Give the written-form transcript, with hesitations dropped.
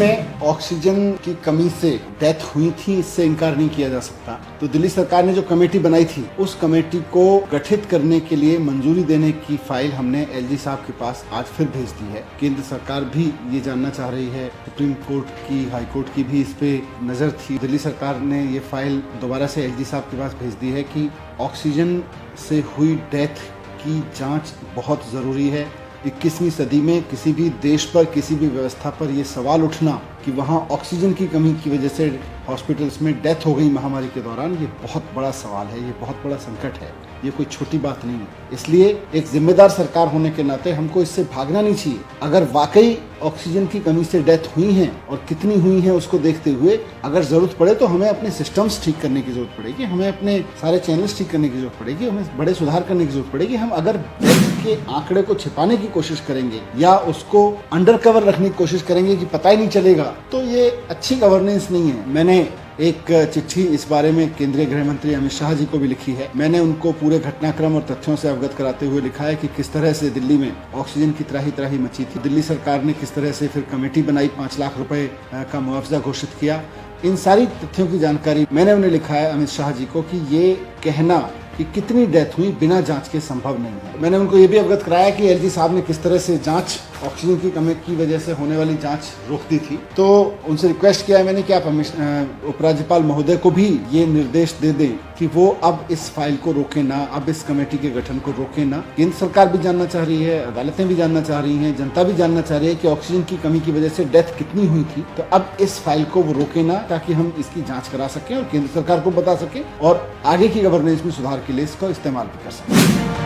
में ऑक्सीजन की कमी से डेथ हुई थी, इससे इनकार नहीं किया जा सकता। तो दिल्ली सरकार ने जो कमेटी बनाई थी, उस कमेटी को गठित करने के लिए मंजूरी देने की फाइल हमने एलजी साहब के पास आज फिर भेज दी है। केंद्र सरकार भी ये जानना चाह रही है, सुप्रीम कोर्ट की, हाई कोर्ट की भी इस पे नजर थी। दिल्ली सरकार ने ये फाइल दोबारा से एलजी साहब के पास भेज दी है कि ऑक्सीजन से हुई डेथ की जांच बहुत जरूरी है। 21वीं सदी में किसी भी देश पर, किसी भी व्यवस्था पर यह सवाल उठना कि वहाँ ऑक्सीजन की कमी की वजह से हॉस्पिटल्स में डेथ हो गई महामारी के दौरान, ये बहुत बड़ा सवाल है, ये बहुत बड़ा संकट है, ये कोई छोटी बात नहीं है। इसलिए एक जिम्मेदार सरकार होने के नाते हमको इससे भागना नहीं चाहिए। अगर वाकई ऑक्सीजन की कमी से डेथ हुई है और कितनी हुई है उसको देखते हुए अगर जरूरत पड़े तो हमें अपने सिस्टम्स ठीक करने की जरूरत पड़ेगी, हमें अपने सारे चैनल्स ठीक करने की जरूरत पड़ेगी, हमें बड़े सुधार करने की जरूरत पड़ेगी। हम अगर डेथ के आंकड़े को छिपाने की कोशिश करेंगे या उसको अंडर कवर रखने की कोशिश करेंगे कि पता ही नहीं चलेगा, तो ये अच्छी गवर्नेंस नहीं है। मैंने एक चिट्ठी इस बारे में केंद्रीय गृह मंत्री अमित शाह जी को भी लिखी है। मैंने उनको पूरे घटनाक्रम और तथ्यों से अवगत कराते हुए लिखा है कि किस तरह से दिल्ली में ऑक्सीजन की त्राही त्राही मची थी। दिल्ली सरकार ने किस तरह से फिर कमेटी बनाई, 5 लाख रुपए का मुआवजा घोषित किया। इन सारी तथ्यों की जानकारी मैंने उन्हें लिखा है अमित शाह जी को कि ये कहना कि कितनी डेथ हुई बिना जांच के संभव नहीं है। मैंने उनको ये भी अवगत कराया कि एलजी साहब ने किस तरह से जांच, ऑक्सीजन की कमी की वजह से होने वाली जांच रोक दी थी। तो उनसे रिक्वेस्ट किया है मैंने कि आप उपराज्यपाल महोदय को भी ये निर्देश दे दें कि वो अब इस फाइल को रोके ना, अब इस कमेटी के गठन को रोके ना। केंद्र सरकार भी जानना चाह रही है, अदालतें भी जानना चाह रही हैं, जनता भी जानना चाह रही है कि ऑक्सीजन की कमी की वजह से डेथ कितनी हुई थी। तो अब इस फाइल को वो रोके ना, ताकि हम इसकी जांच करा सकें और केंद्र सरकार को बता सकें और आगे की गवर्नेंस में सुधार के लिए इसका इस्तेमाल भी कर सकें।